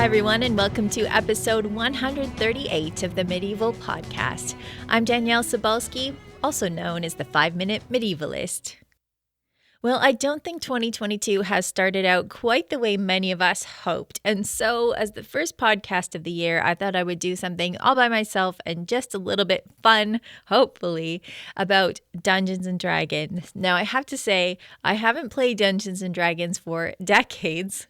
Hi, everyone, and welcome to episode 138 of the Medieval Podcast. I'm Danièle Sobalski, also known as the 5-Minute Medievalist. Well, I don't think 2022 has started out quite the way many of us hoped. And so, as the first podcast of the year, I thought I would do something all by myself and just a little bit fun, hopefully, about Dungeons and Dragons. Now, I have to say, I haven't played Dungeons and Dragons for decades.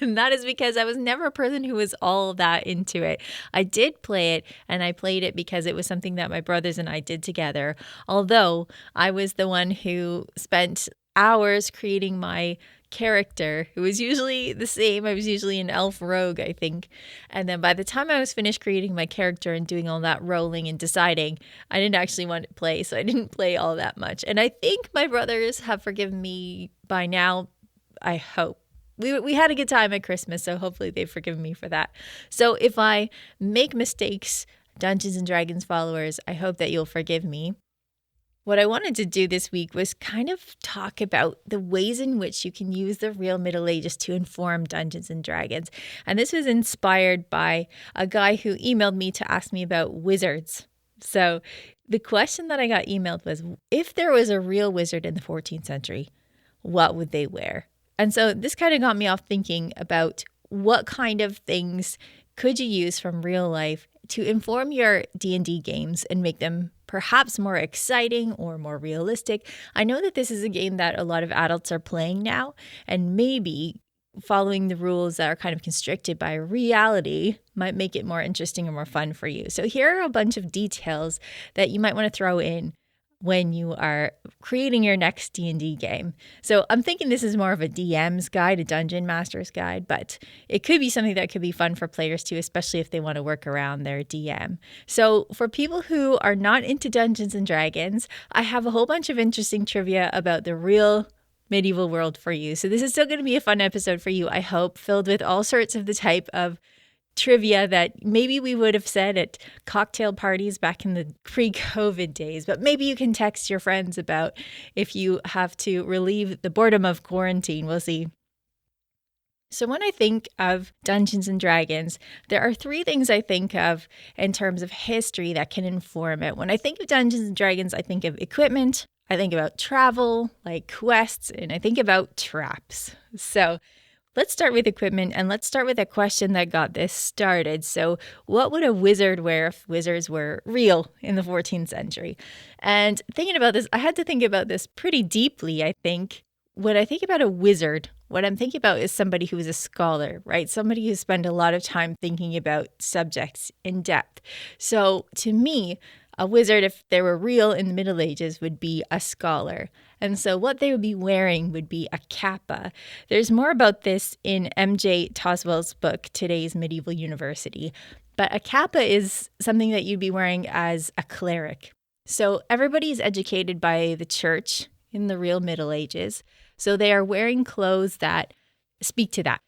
And that is because I was never a person who was all that into it. I did play it, and I played it because it was something that my brothers and I did together. Although I was the one who spent hours creating my character. It was usually the same. I was usually an elf rogue, I think. And then by the time I was finished creating my character and doing all that rolling and deciding, I didn't actually want to play, so I didn't play all that much. And I think my brothers have forgiven me by now, I hope. We had a good time at Christmas, so hopefully they've forgiven me for that. So if I make mistakes, Dungeons and Dragons followers, I hope that you'll forgive me. What I wanted to do this week was kind of talk about the ways in which you can use the real Middle Ages to inform Dungeons and Dragons. And this was inspired by a guy who emailed me to ask me about wizards. So the question that I got emailed was, if there was a real wizard in the 14th century, what would they wear? And so this kind of got me off thinking about what kind of things could you use from real life to inform your D&D games and make them perhaps more exciting or more realistic. I know that this is a game that a lot of adults are playing now, and maybe following the rules that are kind of constricted by reality might make it more interesting and more fun for you. So here are a bunch of details that you might want to throw in when you are creating your next D&D game. So I'm thinking this is more of a DM's guide, a dungeon master's guide, but it could be something that could be fun for players too, especially if they want to work around their DM. So for people who are not into Dungeons and Dragons, I have a whole bunch of interesting trivia about the real medieval world for you. So this is still going to be a fun episode for you, I hope, filled with all sorts of the type of trivia that maybe we would have said at cocktail parties back in the pre-COVID days, but maybe you can text your friends about if you have to relieve the boredom of quarantine. We'll see. So when I think of Dungeons and Dragons, there are three things I think of in terms of history that can inform it. When I think of Dungeons and Dragons, I think of equipment, I think about travel, like quests, and I think about traps. So let's start with equipment, and let's start with a question that got this started. So what would a wizard wear if wizards were real in the 14th century? And thinking about this, I had to think about this pretty deeply, I think. When I think about a wizard, what I'm thinking about is somebody who is a scholar, right? Somebody who spent a lot of time thinking about subjects in depth. So to me, a wizard, if they were real in the Middle Ages, would be a scholar. And so what they would be wearing would be a kappa. There's more about this in M.J. Toswell's book, Today's Medieval University. But a kappa is something that you'd be wearing as a cleric. So everybody's educated by the church in the real Middle Ages. So they are wearing clothes that speak to that.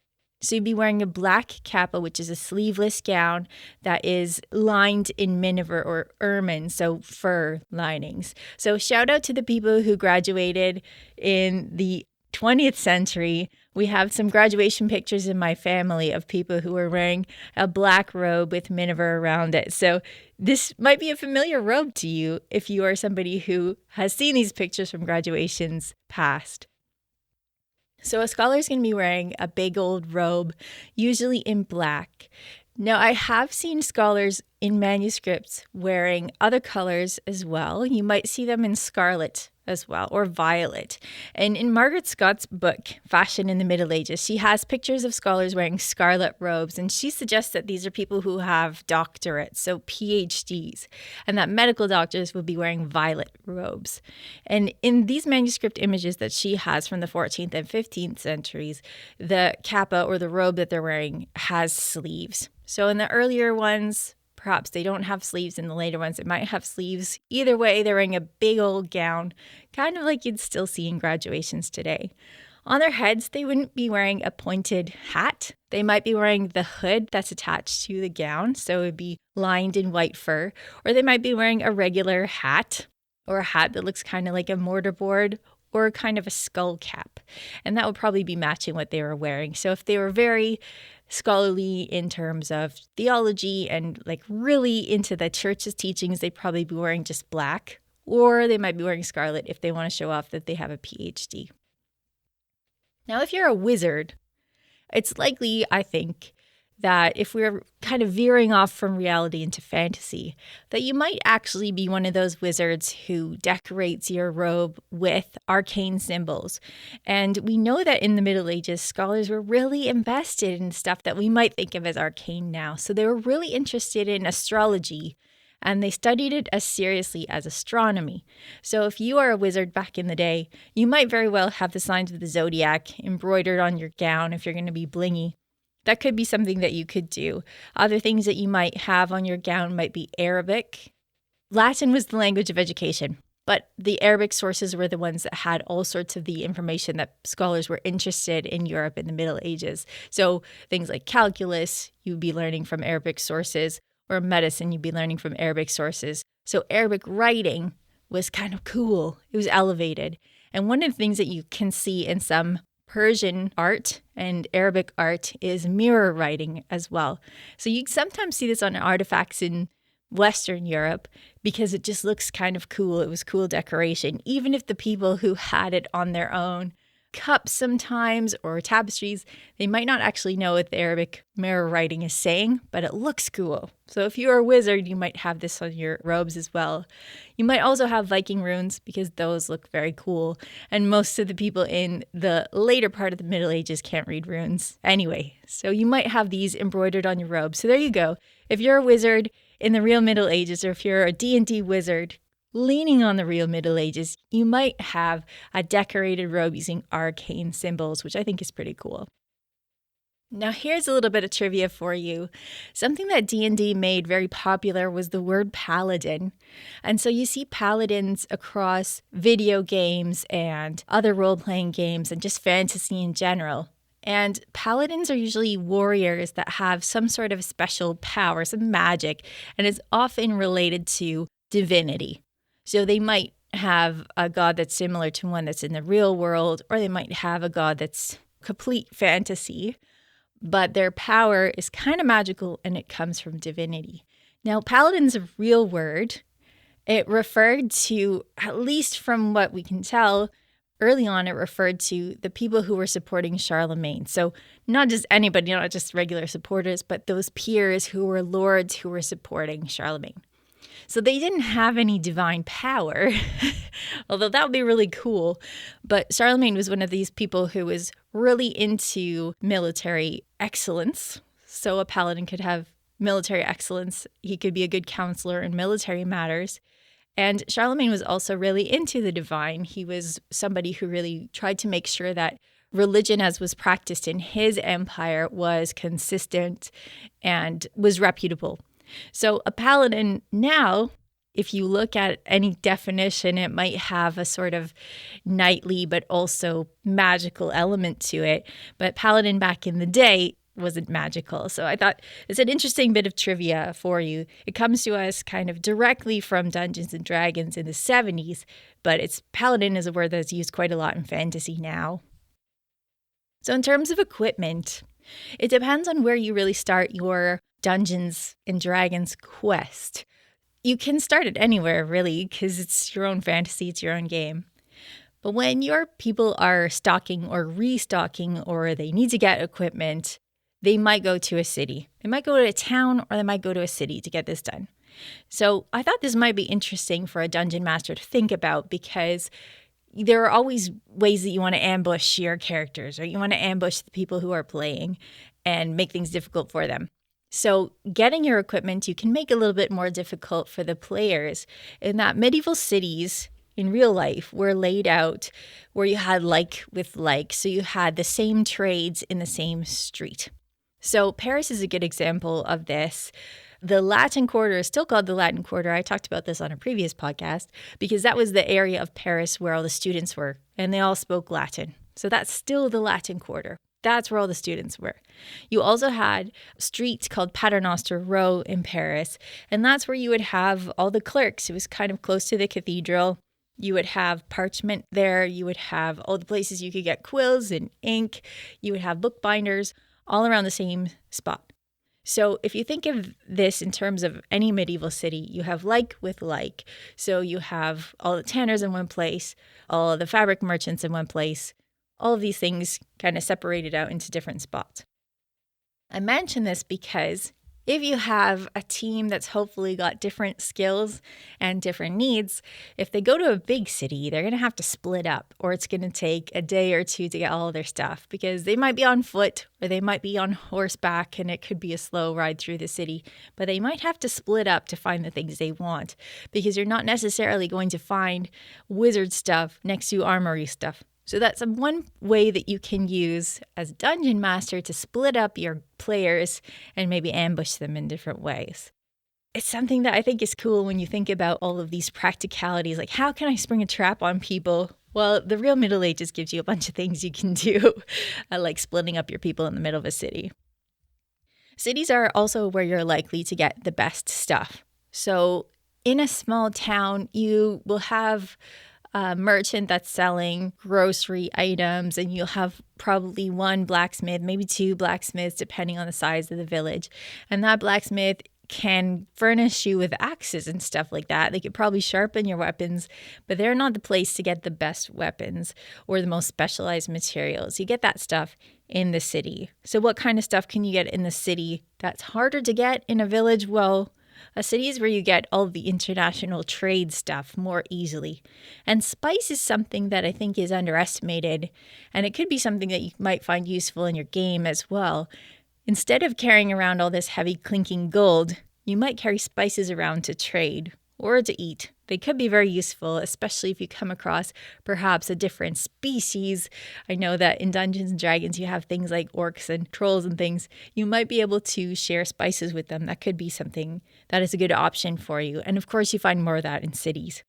So you'd be wearing a black kappa, which is a sleeveless gown that is lined in miniver or ermine, so fur linings. So shout out to the people who graduated in the 20th century. We have some graduation pictures in my family of people who are wearing a black robe with miniver around it. So this might be a familiar robe to you if you are somebody who has seen these pictures from graduations past. So a scholar is going to be wearing a big old robe, usually in black. Now, I have seen scholars in manuscripts wearing other colors as well. You might see them in scarlet as well, or violet. And in Margaret Scott's book, Fashion in the Middle Ages, she has pictures of scholars wearing scarlet robes, and she suggests that these are people who have doctorates, so PhDs, and that medical doctors would be wearing violet robes. And in these manuscript images that she has from the 14th and 15th centuries, the kappa, or the robe that they're wearing, has sleeves. So in the earlier ones, perhaps they don't have sleeves. In the later ones, it might have sleeves. Either way, they're wearing a big old gown, kind of like you'd still see in graduations today. On their heads, they wouldn't be wearing a pointed hat. They might be wearing the hood that's attached to the gown, so it would be lined in white fur. Or they might be wearing a regular hat, or a hat that looks kind of like a mortarboard, or kind of a skull cap. And that would probably be matching what they were wearing. So if they were very scholarly in terms of theology and like really into the church's teachings, they'd probably be wearing just black, or they might be wearing scarlet if they want to show off that they have a PhD. Now, if you're a wizard, it's likely, I think, that if we're kind of veering off from reality into fantasy, that you might actually be one of those wizards who decorates your robe with arcane symbols. And we know that in the Middle Ages, scholars were really invested in stuff that we might think of as arcane now. So they were really interested in astrology, and they studied it as seriously as astronomy. So if you are a wizard back in the day, you might very well have the signs of the zodiac embroidered on your gown if you're going to be blingy. That could be something that you could do. Other things that you might have on your gown might be Arabic. Latin was the language of education, but the Arabic sources were the ones that had all sorts of the information that scholars were interested in Europe in the Middle Ages. So things like calculus, you'd be learning from Arabic sources, or medicine, you'd be learning from Arabic sources. So Arabic writing was kind of cool. It was elevated. And one of the things that you can see in some Persian art and Arabic art is mirror writing as well. So you sometimes see this on artifacts in Western Europe because it just looks kind of cool. It was cool decoration, even if the people who had it on their own cups sometimes or tapestries, they might not actually know what the Arabic mirror writing is saying, but it looks cool. So if you're a wizard, you might have this on your robes as well. You might also have Viking runes because those look very cool. And most of the people in the later part of the Middle Ages can't read runes anyway. So you might have these embroidered on your robe. So there you go. If you're a wizard in the real Middle Ages, or if you're a D&D wizard leaning on the real Middle Ages, you might have a decorated robe using arcane symbols, which I think is pretty cool. Now, here's a little bit of trivia for you. Something that D&D made very popular was the word paladin. And so you see paladins across video games and other role-playing games and just fantasy in general. And paladins are usually warriors that have some sort of special power, some magic, and it's often related to divinity. So they might have a god that's similar to one that's in the real world, or they might have a god that's complete fantasy, but their power is kind of magical and it comes from divinity. Now, paladin's a real word. It referred to, at least from what we can tell, early on it referred to the people who were supporting Charlemagne. So not just anybody, not just regular supporters, but those peers who were lords who were supporting Charlemagne. So they didn't have any divine power, although that would be really cool. But Charlemagne was one of these people who was really into military excellence. So a paladin could have military excellence. He could be a good counselor in military matters. And Charlemagne was also really into the divine. He was somebody who really tried to make sure that religion as was practiced in his empire was consistent and was reputable. So a paladin now, if you look at any definition, it might have a sort of knightly but also magical element to it. But paladin back in the day wasn't magical. So I thought it's an interesting bit of trivia for you. It comes to us kind of directly from Dungeons and Dragons in the 70s, but paladin is a word that's used quite a lot in fantasy now. So in terms of equipment, it depends on where you really start your Dungeons and Dragons quest. You can start it anywhere, really, because it's your own fantasy, it's your own game. But when your people are stocking or restocking or they need to get equipment, they might go to a city. They might go to a town or they might go to a city to get this done. So I thought this might be interesting for a dungeon master to think about because there are always ways that you want to ambush your characters or you want to ambush the people who are playing and make things difficult for them. So getting your equipment, you can make a little bit more difficult for the players in that medieval cities in real life were laid out where you had like with like. So you had the same trades in the same street. So Paris is a good example of this. The Latin Quarter is still called the Latin Quarter. I talked about this on a previous podcast because that was the area of Paris where all the students were and they all spoke Latin. So that's still the Latin Quarter. That's where all the students were. You also had streets called Paternoster Row in Paris, and that's where you would have all the clerks. It was kind of close to the cathedral. You would have parchment there. You would have all the places you could get quills and ink. You would have bookbinders. all around the same spot. So if you think of this in terms of any medieval city, you have like with like. So you have all the tanners in one place, all the fabric merchants in one place, all of these things kind of separated out into different spots. I mention this because if you have a team that's hopefully got different skills and different needs, if they go to a big city, they're going to have to split up, or it's going to take a day or two to get all of their stuff because they might be on foot or they might be on horseback and it could be a slow ride through the city, but they might have to split up to find the things they want because you're not necessarily going to find wizard stuff next to armory stuff. So that's one way that you can use as a dungeon master to split up your players and maybe ambush them in different ways. It's something that I think is cool when you think about all of these practicalities, like how can I spring a trap on people? Well, the real Middle Ages gives you a bunch of things you can do, like splitting up your people in the middle of a city. Cities are also where you're likely to get the best stuff. So in a small town, you will have a merchant that's selling grocery items, and you'll have probably one blacksmith, maybe two blacksmiths, depending on the size of the village. And that blacksmith can furnish you with axes and stuff like that. They could probably sharpen your weapons, but they're not the place to get the best weapons or the most specialized materials. You get that stuff in the city. So what kind of stuff can you get in the city that's harder to get in a village? Well, a city is where you get all of the international trade stuff more easily. And spice is something that I think is underestimated, and it could be something that you might find useful in your game as well. Instead of carrying around all this heavy clinking gold, you might carry spices around to trade or to eat. They could be very useful, especially if you come across perhaps a different species. I know that in Dungeons & Dragons you have things like orcs and trolls and things. You might be able to share spices with them. That could be something that is a good option for you. And of course you find more of that in cities.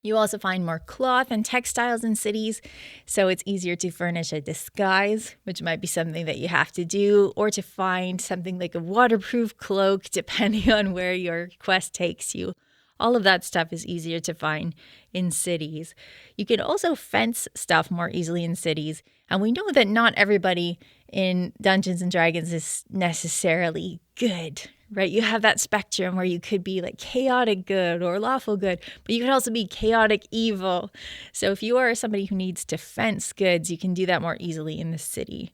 You also find more cloth and textiles in cities, so it's easier to furnish a disguise, which might be something that you have to do, or to find something like a waterproof cloak, depending on where your quest takes you. All of that stuff is easier to find in cities. You can also fence stuff more easily in cities. And we know that not everybody in Dungeons and Dragons is necessarily good, right? You have that spectrum where you could be like chaotic good or lawful good, but you could also be chaotic evil. So if you are somebody who needs to fence goods, you can do that more easily in the city.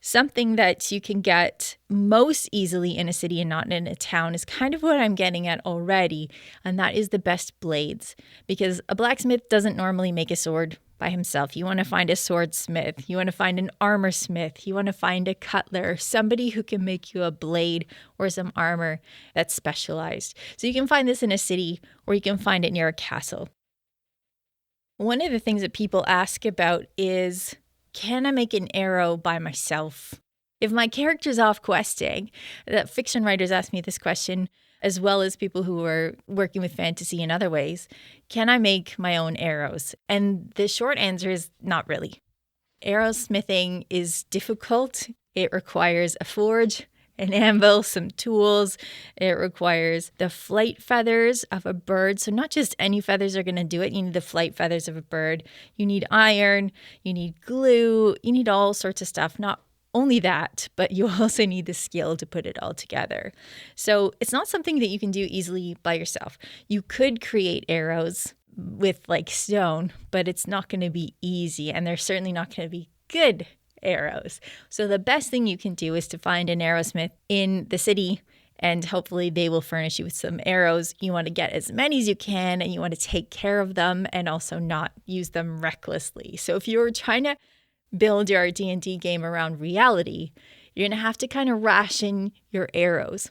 Something that you can get most easily in a city and not in a town is kind of what I'm getting at already, and that is the best blades. Because a blacksmith doesn't normally make a sword by himself. You want to find a swordsmith, you want to find an armor smith, you want to find a cutler, somebody who can make you a blade or some armor that's specialized. So you can find this in a city, or you can find it near a castle. One of the things that people ask about is, can I make an arrow by myself? If my character's off questing, that fiction writers ask me this question, as well as people who are working with fantasy in other ways, can I make my own arrows? And the short answer is not really. Arrowsmithing is difficult. It requires a forge, an anvil, some tools. It requires the flight feathers of a bird. So not just any feathers are going to do it. You need the flight feathers of a bird. You need iron. You need glue. You need all sorts of stuff. Not only that, but you also need the skill to put it all together. So it's not something that you can do easily by yourself. You could create arrows with like stone, but it's not going to be easy. And they're certainly not going to be good arrows. So the best thing you can do is to find an arrowsmith in the city, and hopefully they will furnish you with some arrows. You want to get as many as you can, and you want to take care of them and also not use them recklessly. So if you're trying to build your D&D game around reality, you're going to have to kind of ration your arrows.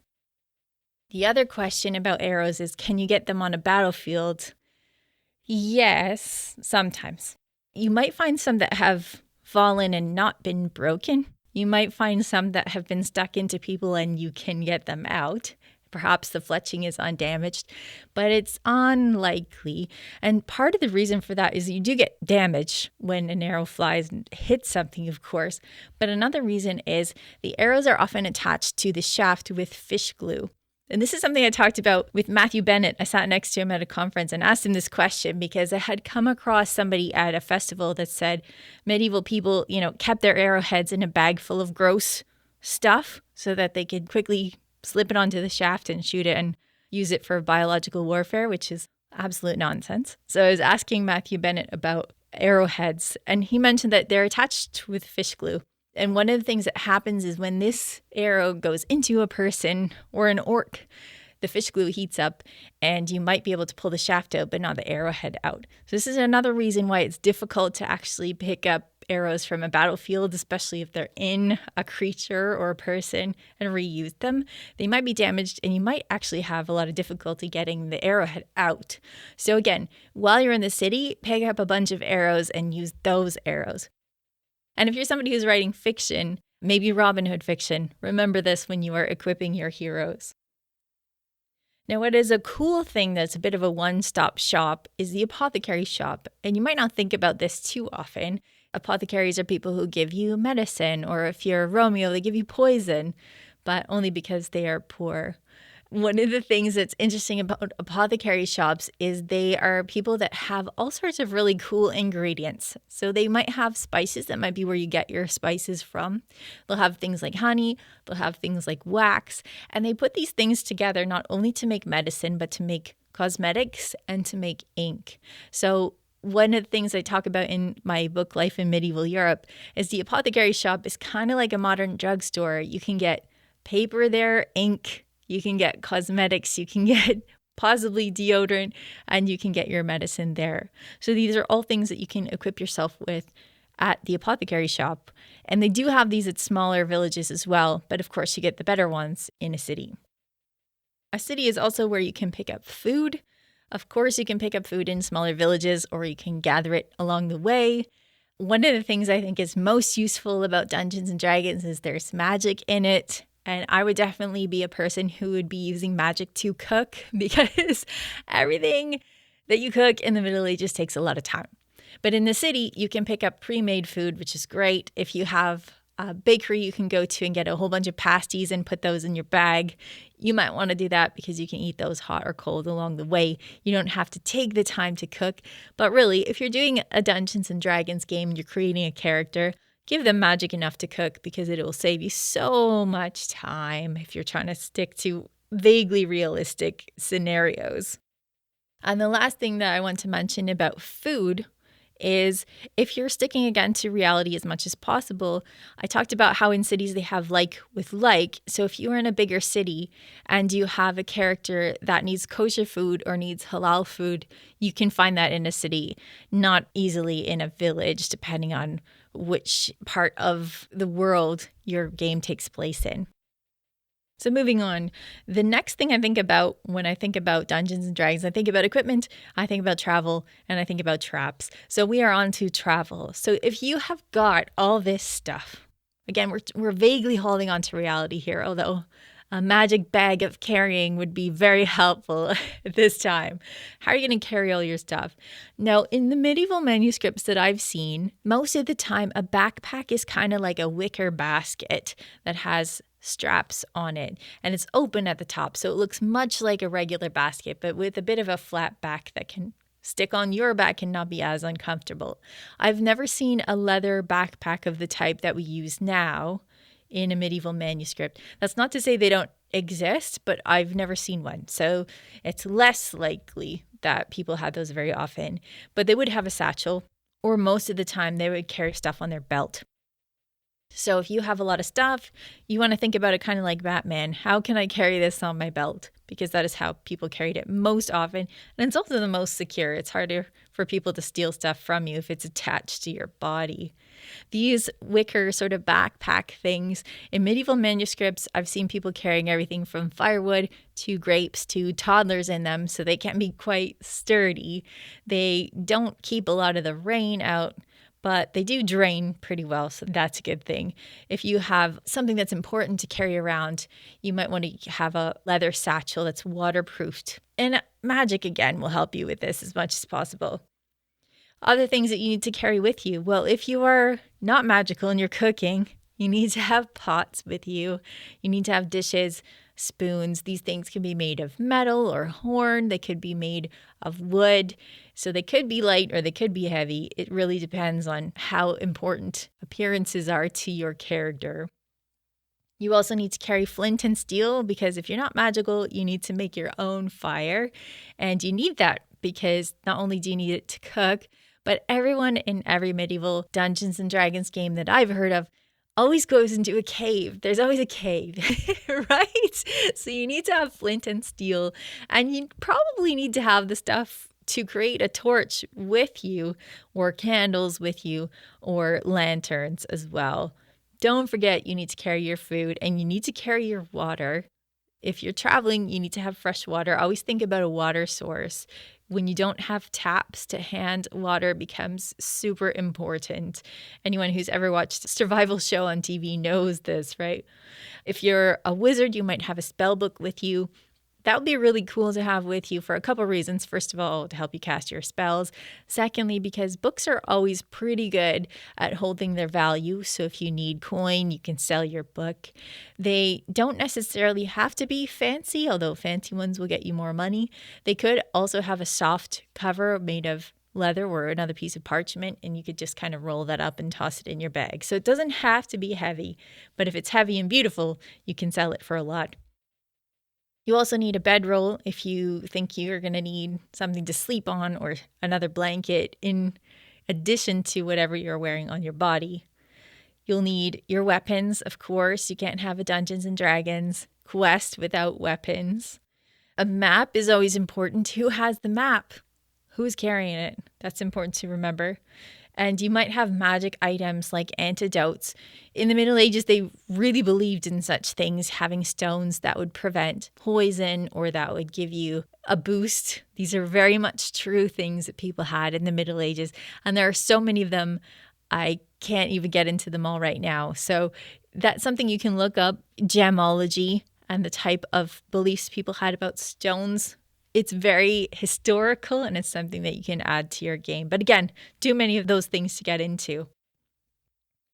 The other question about arrows is, can you get them on a battlefield? Yes, sometimes. You might find some that have fallen and not been broken. You might find some that have been stuck into people and you can get them out. Perhaps the fletching is undamaged, but it's unlikely. And part of the reason for that is you do get damage when an arrow flies and hits something, of course. But another reason is the arrows are often attached to the shaft with fish glue. And this is something I talked about with Matthew Bennett. I sat next to him at a conference and asked him this question because I had come across somebody at a festival that said medieval people, kept their arrowheads in a bag full of gross stuff so that they could quickly slip it onto the shaft and shoot it and use it for biological warfare, which is absolute nonsense. So I was asking Matthew Bennett about arrowheads, and he mentioned that they're attached with fish glue. And one of the things that happens is when this arrow goes into a person or an orc, the fish glue heats up and you might be able to pull the shaft out, but not the arrowhead out. So this is another reason why it's difficult to actually pick up arrows from a battlefield, especially if they're in a creature or a person, and reuse them. They might be damaged and you might actually have a lot of difficulty getting the arrowhead out. So again, while you're in the city, pick up a bunch of arrows and use those arrows. And if you're somebody who's writing fiction, maybe Robin Hood fiction, remember this when you are equipping your heroes. Now, what is a cool thing that's a bit of a one-stop shop is the Apothecary Shop. And you might not think about this too often. Apothecaries are people who give you medicine, or if you're Romeo, they give you poison, but only because they are poor. One of the things that's interesting about apothecary shops is they are people that have all sorts of really cool ingredients. So they might have spices that might be where you get your spices from. They'll have things like honey, they'll have things like wax, and they put these things together not only to make medicine, but to make cosmetics and to make ink. So one of the things I talk about in my book, Life in Medieval Europe, is the apothecary shop is kind of like a modern drugstore. You can get paper there, ink, you can get cosmetics, you can get possibly deodorant, and you can get your medicine there. So these are all things that you can equip yourself with at the apothecary shop. And they do have these at smaller villages as well, but of course you get the better ones in a city. A city is also where you can pick up food. Of course, you can pick up food in smaller villages, or you can gather it along the way. One of the things I think is most useful about Dungeons and Dragons is there's magic in it. And I would definitely be a person who would be using magic to cook, because everything that you cook in the Middle Ages takes a lot of time. But in the city, you can pick up pre-made food, which is great. If you have a bakery you can go to and get a whole bunch of pasties and put those in your bag, you might want to do that because you can eat those hot or cold along the way. You don't have to take the time to cook. But really, if you're doing a Dungeons and Dragons game and you're creating a character, give them magic enough to cook, because it will save you so much time if you're trying to stick to vaguely realistic scenarios. And the last thing that I want to mention about food is if you're sticking again to reality as much as possible. I talked about how in cities they have like with like. So if you're in a bigger city and you have a character that needs kosher food or needs halal food, you can find that in a city, not easily in a village, depending on which part of the world your game takes place in. So moving on, the next thing I think about when I think about Dungeons and Dragons, I think about equipment, I think about travel, and I think about traps. So we are on to travel. So if you have got all this stuff, again, we're vaguely holding on to reality here, although a magic bag of carrying would be very helpful at this time. How are you going to carry all your stuff? Now, in the medieval manuscripts that I've seen, most of the time a backpack is kind of like a wicker basket that has straps on it, and it's open at the top, so it looks much like a regular basket, but with a bit of a flat back that can stick on your back and not be as uncomfortable. I've never seen a leather backpack of the type that we use now in a medieval manuscript. That's not to say they don't exist, but I've never seen one, so it's less likely that people have those very often. But they would have a satchel, or most of the time they would carry stuff on their belt. So if you have a lot of stuff, you want to think about it kind of like Batman. How can I carry this on my belt? Because that is how people carried it most often. And it's also the most secure. It's harder for people to steal stuff from you if it's attached to your body. These wicker sort of backpack things, in medieval manuscripts, I've seen people carrying everything from firewood to grapes to toddlers in them, so they can be quite sturdy. They don't keep a lot of the rain out, but they do drain pretty well, so that's a good thing. If you have something that's important to carry around, you might want to have a leather satchel that's waterproofed. And magic, again, will help you with this as much as possible. Other things that you need to carry with you. Well, if you are not magical and you're cooking, you need to have pots with you. You need to have dishes, spoons. These things can be made of metal or horn. They could be made of wood. So they could be light or they could be heavy. It really depends on how important appearances are to your character. You also need to carry flint and steel because if you're not magical, you need to make your own fire. And you need that because not only do you need it to cook, but everyone in every medieval Dungeons and Dragons game that I've heard of always goes into a cave. There's always a cave, right? So you need to have flint and steel, and you probably need to have the stuff to create a torch with you, or candles with you, or lanterns as well. Don't forget you need to carry your food and you need to carry your water. If you're traveling, you need to have fresh water. Always think about a water source. When you don't have taps to hand, water becomes super important. Anyone who's ever watched a survival show on TV knows this, right? If you're a wizard, you might have a spell book with you. That would be really cool to have with you for a couple reasons. First of all, to help you cast your spells. Secondly, because books are always pretty good at holding their value. So if you need coin, you can sell your book. They don't necessarily have to be fancy, although fancy ones will get you more money. They could also have a soft cover made of leather or another piece of parchment, and you could just kind of roll that up and toss it in your bag. So it doesn't have to be heavy, but if it's heavy and beautiful, you can sell it for a lot. You also need a bedroll if you think you're going to need something to sleep on or another blanket in addition to whatever you're wearing on your body. You'll need your weapons, of course. You can't have a Dungeons and Dragons quest without weapons. A map is always important. Who has the map? Who's carrying it? That's important to remember. And you might have magic items like antidotes. In the Middle Ages, they really believed in such things, having stones that would prevent poison or that would give you a boost. These are very much true things that people had in the Middle Ages. And there are so many of them, I can't even get into them all right now. So that's something you can look up, gemology, and the type of beliefs people had about stones. It's very historical and it's something that you can add to your game. But again, too many of those things to get into.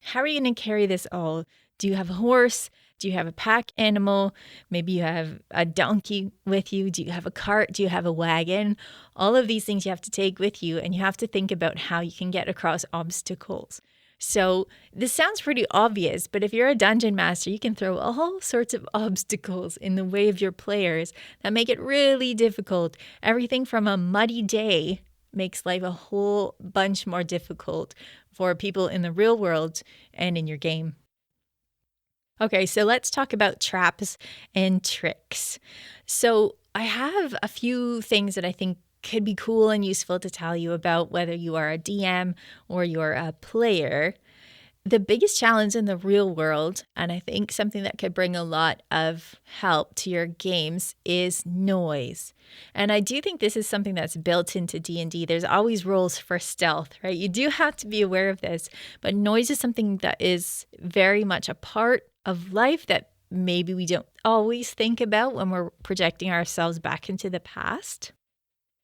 How are you going to carry this all? Do you have a horse? Do you have a pack animal? Maybe you have a donkey with you. Do you have a cart? Do you have a wagon? All of these things you have to take with you, and you have to think about how you can get across obstacles. So this sounds pretty obvious, but if you're a dungeon master, you can throw all sorts of obstacles in the way of your players that make it really difficult. Everything from a muddy day makes life a whole bunch more difficult for people in the real world and in your game. Okay, so let's talk about traps and tricks. So I have a few things that I think could be cool and useful to tell you about whether you are a DM or you're a player. The biggest challenge in the real world, and I think something that could bring a lot of help to your games, is noise. And I do think this is something that's built into D&D. There's always rules for stealth, right? You do have to be aware of this, but noise is something that is very much a part of life that maybe we don't always think about when we're projecting ourselves back into the past.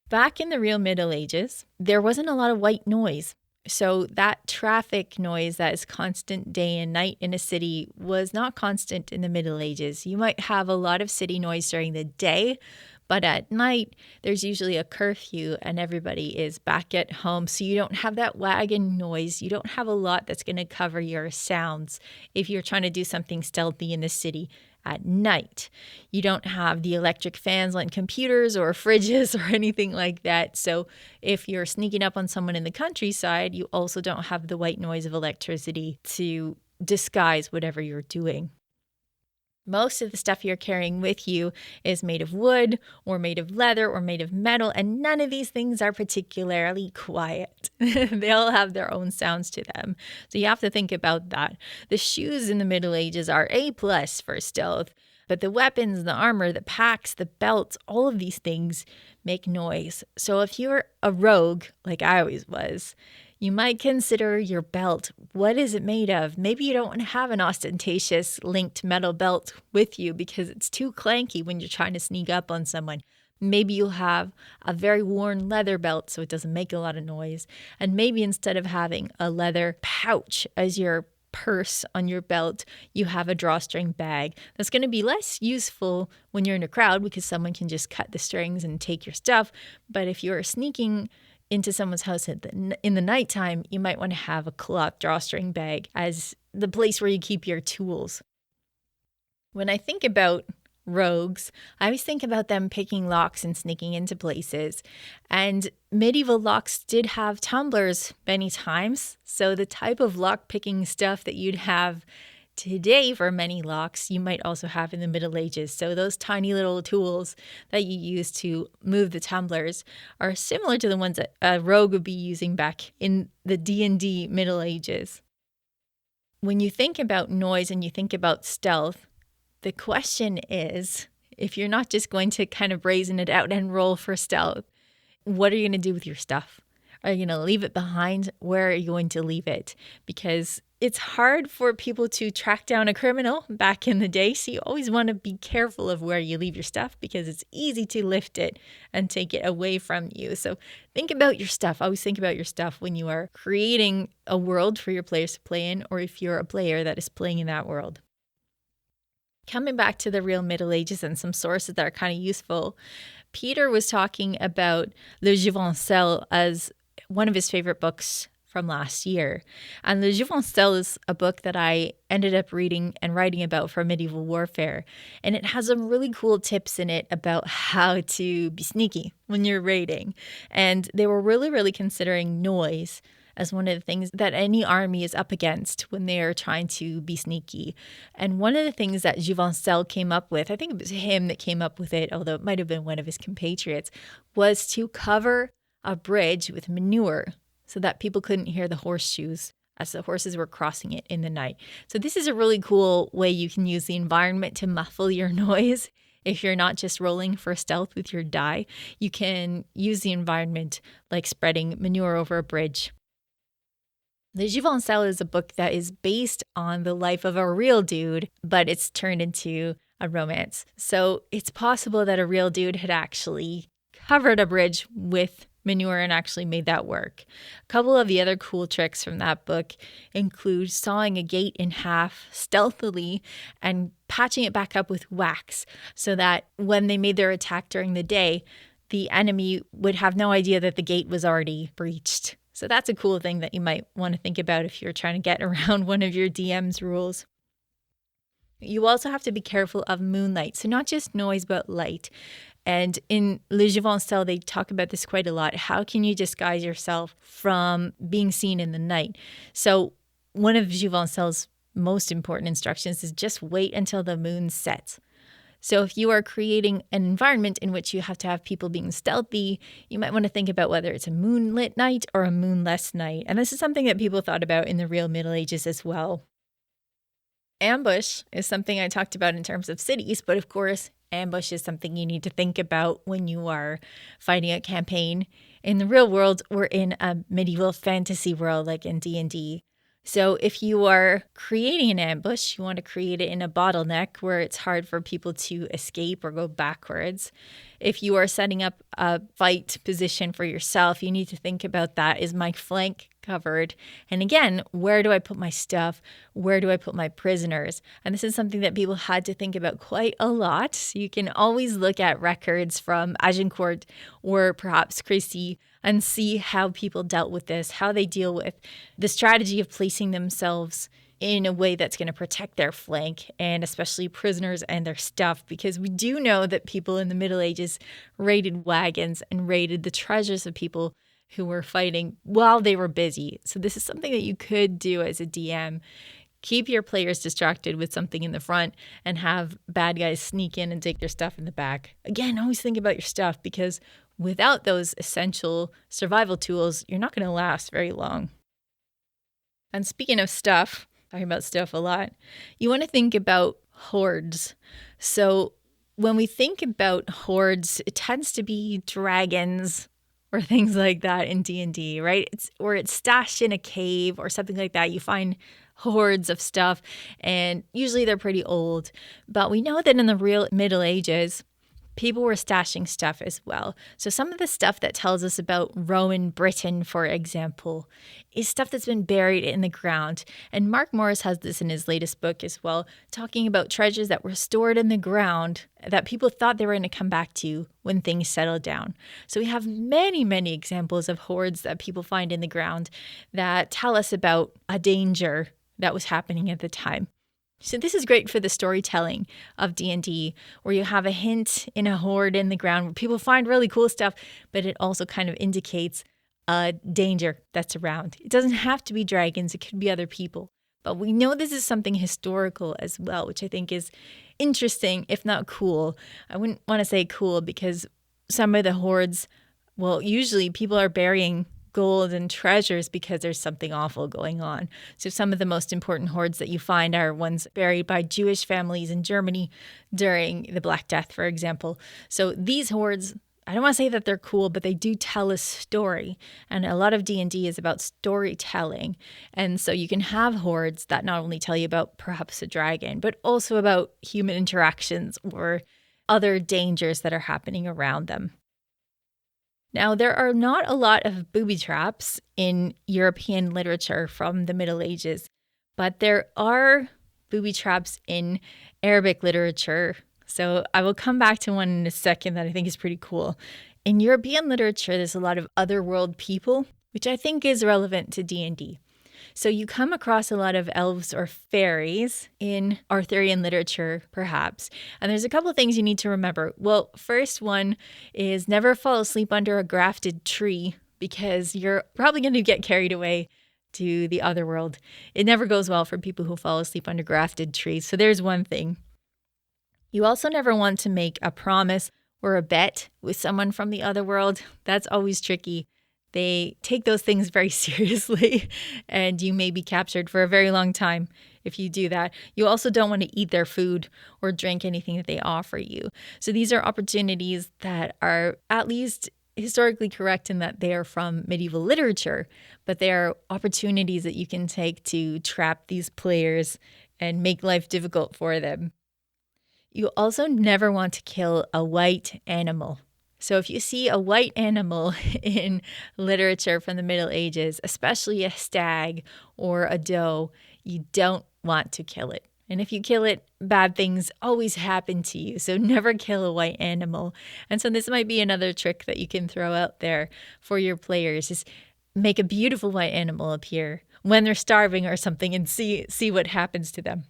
Back in the real Middle Ages, there wasn't a lot of white noise. So that traffic noise that is constant day and night in a city was not constant in the Middle Ages. You might have a lot of city noise during the day, but at night, there's usually a curfew and everybody is back at home. So you don't have that wagon noise. You don't have a lot that's going to cover your sounds if you're trying to do something stealthy in the city at night. You don't have the electric fans on computers or fridges or anything like that. So if you're sneaking up on someone in the countryside, you also don't have the white noise of electricity to disguise whatever you're doing. Most of the stuff you're carrying with you is made of wood or made of leather or made of metal, and none of these things are particularly quiet. They all have their own sounds to them. So you have to think about that. The shoes in the Middle Ages are A+ for stealth, but the weapons, the armor, the packs, the belts, all of these things make noise. So if you're a rogue, like I always was, you might consider your belt. What is it made of? Maybe you don't want to have an ostentatious linked metal belt with you because it's too clanky when you're trying to sneak up on someone. Maybe you'll have a very worn leather belt so it doesn't make a lot of noise. And maybe instead of having a leather pouch as your purse on your belt, you have a drawstring bag. That's going to be less useful when you're in a crowd because someone can just cut the strings and take your stuff. But if you're sneaking into someone's house in the nighttime, you might want to have a cloth drawstring bag as the place where you keep your tools. When I think about rogues, I always think about them picking locks and sneaking into places. And medieval locks did have tumblers many times. So the type of lock picking stuff that you'd have today for many locks, you might also have in the Middle Ages. So those tiny little tools that you use to move the tumblers are similar to the ones that a rogue would be using back in the D&D Middle Ages. When you think about noise and you think about stealth, the question is, if you're not just going to kind of brazen it out and roll for stealth, what are you going to do with your stuff? Are you going to leave it behind? Where are you going to leave it? Because it's hard for people to track down a criminal back in the day. So you always want to be careful of where you leave your stuff because it's easy to lift it and take it away from you. So think about your stuff. Always think about your stuff when you are creating a world for your players to play in, or if you're a player that is playing in that world. Coming back to the real Middle Ages and some sources that are kind of useful, Peter was talking about Le Jouvencel as one of his favorite books from last year. And Le Jouvencel is a book that I ended up reading and writing about for medieval warfare. And it has some really cool tips in it about how to be sneaky when you're raiding. And they were really considering noise as one of the things that any army is up against when they are trying to be sneaky. And one of the things that Jouvencel came up with, I think it was him that came up with it, although it might have been one of his compatriots, was to cover a bridge with manure so that people couldn't hear the horseshoes as the horses were crossing it in the night. So this is a really cool way you can use the environment to muffle your noise. If you're not just rolling for stealth with your die, you can use the environment like spreading manure over a bridge. Le Jouvencel is a book that is based on the life of a real dude, but it's turned into a romance. So it's possible that a real dude had actually covered a bridge with manure and actually made that work. A couple of the other cool tricks from that book include sawing a gate in half stealthily and patching it back up with wax so that when they made their attack during the day, the enemy would have no idea that the gate was already breached. So that's a cool thing that you might want to think about if you're trying to get around one of your DM's rules. You also have to be careful of moonlight. So not just noise, but light. And in Le Jouvencel, they talk about this quite a lot. How can you disguise yourself from being seen in the night? So one of Jouvencel's most important instructions is just wait until the moon sets. So if you are creating an environment in which you have to have people being stealthy, you might want to think about whether it's a moonlit night or a moonless night. And this is something that people thought about in the real Middle Ages as well. Ambush is something I talked about in terms of cities, but of course, ambush is something you need to think about when you are fighting a campaign in the real world or in a medieval fantasy world like in D&D. So if you are creating an ambush, you want to create it in a bottleneck where it's hard for people to escape or go backwards. If you are setting up a fight position for yourself, you need to think about that. Is my flank covered? And again, where do I put my stuff? Where do I put my prisoners? And this is something that people had to think about quite a lot. So you can always look at records from Agincourt or perhaps Crécy and see how people dealt with this, how they deal with the strategy of placing themselves in a way that's going to protect their flank and especially prisoners and their stuff, because we do know that people in the Middle Ages raided wagons and raided the treasures of people who were fighting while they were busy. So this is something that you could do as a DM. Keep your players distracted with something in the front and have bad guys sneak in and take their stuff in the back. Again, always think about your stuff because without those essential survival tools, you're not going to last very long. And speaking of stuff, talking about stuff a lot, you want to think about hordes. So when we think about hordes, it tends to be dragons or things like that in D&D, right? It's stashed in a cave or something like that. You find hordes of stuff, and usually they're pretty old. But we know that in the real Middle Ages, people were stashing stuff as well. So some of the stuff that tells us about Roman Britain, for example, is stuff that's been buried in the ground. And Mark Morris has this in his latest book as well, talking about treasures that were stored in the ground that people thought they were going to come back to when things settled down. So we have many examples of hoards that people find in the ground that tell us about a danger that was happening at the time. So this is great for the storytelling of D&D, where you have a hint in a horde in the ground where people find really cool stuff, but it also kind of indicates a danger that's around. It doesn't have to be dragons, it could be other people. But we know this is something historical as well, which I think is interesting, if not cool. I wouldn't want to say cool because some of the hordes, well, usually people are burying gold and treasures because there's something awful going on. So some of the most important hordes that you find are ones buried by Jewish families in Germany during the Black Death, for example. So these hordes, I don't want to say that they're cool, but they do tell a story. And a lot of D&D is about storytelling. And so you can have hordes that not only tell you about perhaps a dragon, but also about human interactions or other dangers that are happening around them. Now, there are not a lot of booby traps in European literature from the Middle Ages, but there are booby traps in Arabic literature. So I will come back to one in a second that I think is pretty cool. In European literature, there's a lot of otherworld people, which I think is relevant to D&D. So you come across a lot of elves or fairies in Arthurian literature, perhaps. And there's a couple of things you need to remember. Well, first one is never fall asleep under a grafted tree because you're probably going to get carried away to the other world. It never goes well for people who fall asleep under grafted trees. So there's one thing. You also never want to make a promise or a bet with someone from the other world. That's always tricky. They take those things very seriously, and you may be captured for a very long time if you do that. You also don't want to eat their food or drink anything that they offer you. So these are opportunities that are at least historically correct in that they are from medieval literature, but they are opportunities that you can take to trap these players and make life difficult for them. You also never want to kill a white animal. So if you see a white animal in literature from the Middle Ages, especially a stag or a doe, you don't want to kill it. And if you kill it, bad things always happen to you. So never kill a white animal. And so this might be another trick that you can throw out there for your players is make a beautiful white animal appear when they're starving or something and see what happens to them.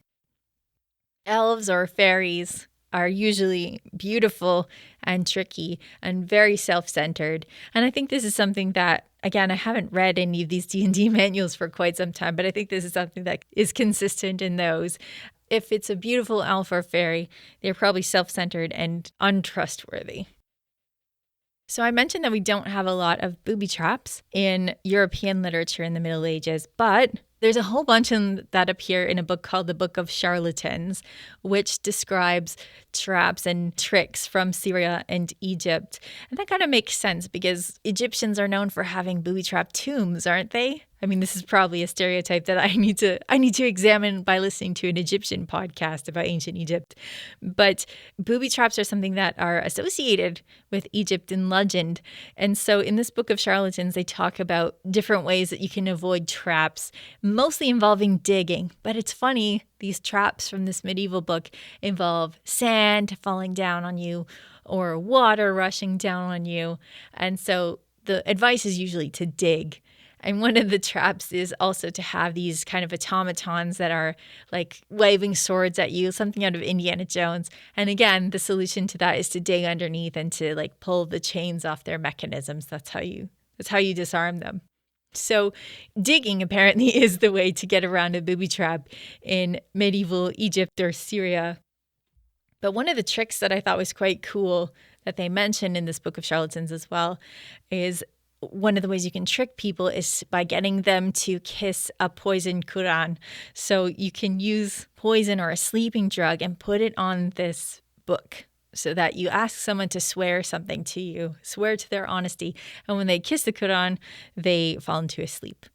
Elves or fairies are usually beautiful and tricky and very self-centered. And I think this is something that, again, I haven't read any of these D&D manuals for quite some time, but I think this is something that is consistent in those. If it's a beautiful elf or fairy, they're probably self-centered and untrustworthy. So I mentioned that we don't have a lot of booby traps in European literature in the Middle Ages, but there's a whole bunch that appear in a book called the Book of Charlatans, which describes traps and tricks from Syria and Egypt. And that kind of makes sense because Egyptians are known for having booby trap tombs, aren't they? I mean, this is probably a stereotype that I need to examine by listening to an Egyptian podcast about ancient Egypt. But booby traps are something that are associated with Egypt in legend. And so in this Book of Charlatans, they talk about different ways that you can avoid traps, mostly involving digging. But it's funny, these traps from this medieval book involve sand falling down on you or water rushing down on you. And so the advice is usually to dig. And one of the traps is also to have these kind of automatons that are like waving swords at you, something out of Indiana Jones. And again, the solution to that is to dig underneath and to like pull the chains off their mechanisms. That's how you disarm them. So digging apparently is the way to get around a booby trap in medieval Egypt or Syria. But one of the tricks that I thought was quite cool that they mentioned in this Book of Charlatans as well is one of the ways you can trick people is by getting them to kiss a poison Quran. So you can use poison or a sleeping drug and put it on this book so that you ask someone to swear something to you, swear to their honesty. And when they kiss the Quran, they fall into a sleep.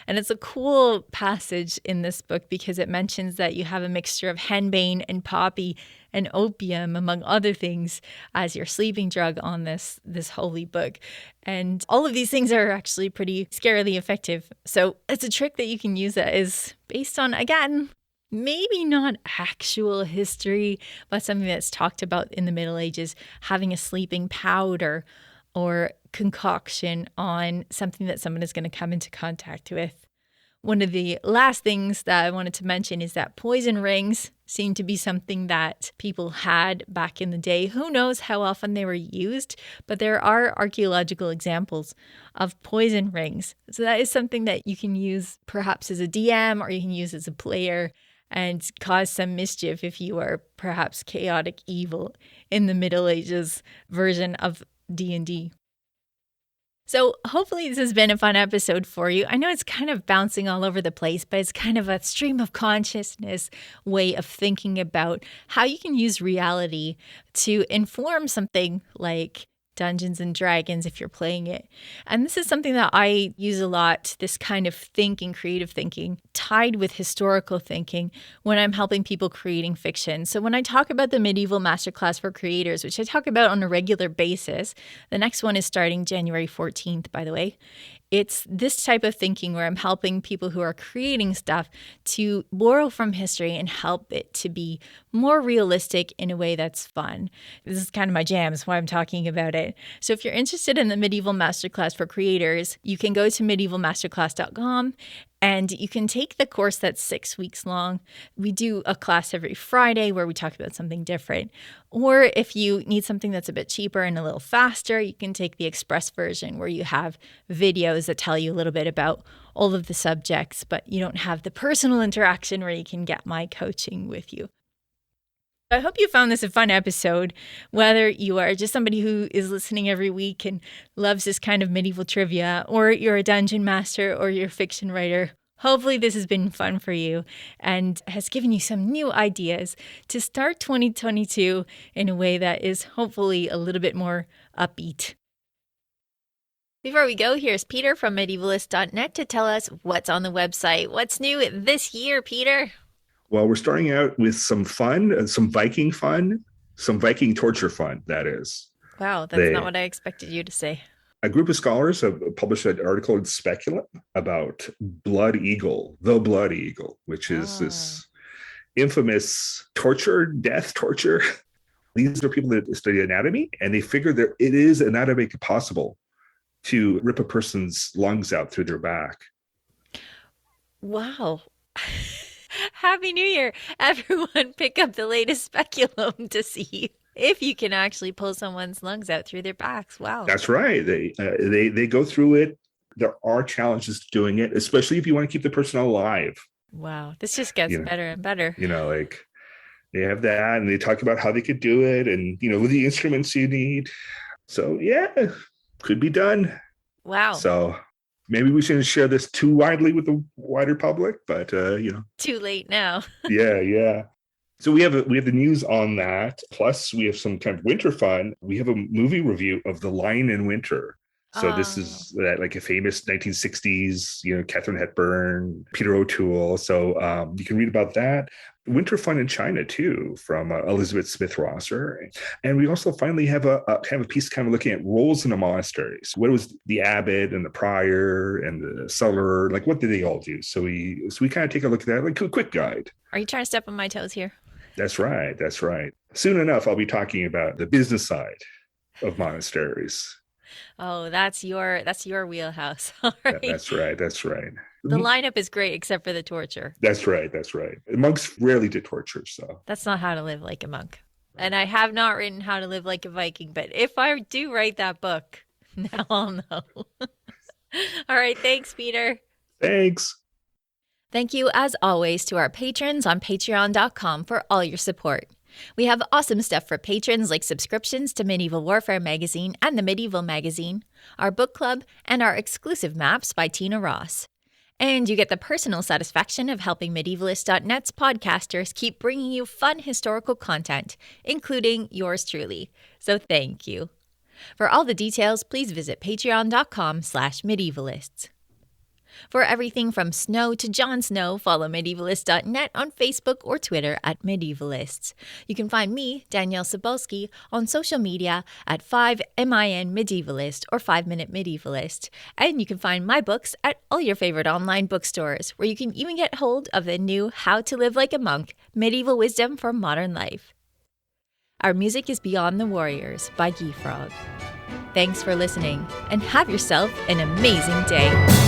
And it's a cool passage in this book because it mentions that you have a mixture of henbane and poppy and opium, among other things, as your sleeping drug on this holy book. And all of these things are actually pretty scarily effective. So it's a trick that you can use that is based on, again, maybe not actual history, but something that's talked about in the Middle Ages, having a sleeping powder or concoction on something that someone is going to come into contact with. One of the last things that I wanted to mention is that poison rings seem to be something that people had back in the day. Who knows how often they were used, but there are archaeological examples of poison rings. So that is something that you can use perhaps as a DM, or you can use as a player and cause some mischief if you are perhaps chaotic evil in the Middle Ages version of D&D. So hopefully this has been a fun episode for you. I know it's kind of bouncing all over the place, but it's kind of a stream of consciousness way of thinking about how you can use reality to inform something like Dungeons and Dragons if you're playing it. And this is something that I use a lot, this kind of thinking, creative thinking, tied with historical thinking when I'm helping people creating fiction. So when I talk about the Medieval Masterclass for Creators, which I talk about on a regular basis, the next one is starting January 14th, by the way. It's this type of thinking where I'm helping people who are creating stuff to borrow from history and help it to be more realistic in a way that's fun. This is kind of my jam, is why I'm talking about it. So if you're interested in the Medieval Masterclass for Creators, you can go to medievalmasterclass.com and you can take the course that's 6 weeks long. We do a class every Friday where we talk about something different. Or if you need something that's a bit cheaper and a little faster, you can take the express version where you have videos that tell you a little bit about all of the subjects, but you don't have the personal interaction where you can get my coaching with you. I hope you found this a fun episode, whether you are just somebody who is listening every week and loves this kind of medieval trivia, or you're a dungeon master or you're a fiction writer. Hopefully this has been fun for you and has given you some new ideas to start 2022 in a way that is hopefully a little bit more upbeat. Before we go, here's Peter from medievalist.net to tell us what's on the website. What's new this year, Peter? Well, we're starting out with some fun, some Viking fun, some Viking torture fun, that is. Wow, that's not what I expected you to say. A group of scholars have published an article in Speculum about Blood Eagle, the Blood Eagle, which is this infamous death torture. These are people that study anatomy, and they figure that it is anatomically possible to rip a person's lungs out through their back. Wow. Happy New Year. Everyone pick up the latest Speculum to see if you can actually pull someone's lungs out through their backs. Wow. That's right. They go through it. There are challenges to doing it, especially if you want to keep the person alive. Wow. This just gets better and better. Like they have that, and they talk about how they could do it and, with the instruments you need. So, yeah, could be done. Wow. So maybe we shouldn't share this too widely with the wider public, but, Too late now. Yeah. So we have the news on that. Plus, we have some kind of winter fun. We have a movie review of The Lion in Winter. So this is like a famous 1960s, Katharine Hepburn, Peter O'Toole. So you can read about that. Winter fun in China too, from Elizabeth Smith Rosser. And we also finally have a kind of a piece kind of looking at roles in the monasteries. What was the abbot and the prior and the cellar, like what did they all do? So we kind of take a look at that, like a quick guide. Are you trying to step on my toes here? That's right. Soon enough, I'll be talking about the business side of monasteries. Oh, that's your wheelhouse. All right. That's right. The lineup is great except for the torture. That's right. Monks rarely did torture, so. That's not how to live like a monk. And I have not written How to Live Like a Viking, but if I do write that book, now I'll know. All right. Thanks, Peter. Thanks. Thank you, as always, to our patrons on patreon.com for all your support. We have awesome stuff for patrons like subscriptions to Medieval Warfare Magazine and the Medieval Magazine, our book club, and our exclusive maps by Tina Ross. And you get the personal satisfaction of helping Medievalist.net's podcasters keep bringing you fun historical content, including yours truly. So thank you. For all the details, please visit patreon.com/medievalists. For everything from Snow to Jon Snow, follow Medievalist.net on Facebook or Twitter at Medievalists. You can find me, Danièle Cebulski, on social media at 5MIN-Medievalist or 5-Minute Medievalist. And you can find my books at all your favorite online bookstores, where you can even get hold of the new How to Live Like a Monk, Medieval Wisdom for Modern Life. Our music is Beyond the Warriors by Geefrog. Thanks for listening, and have yourself an amazing day.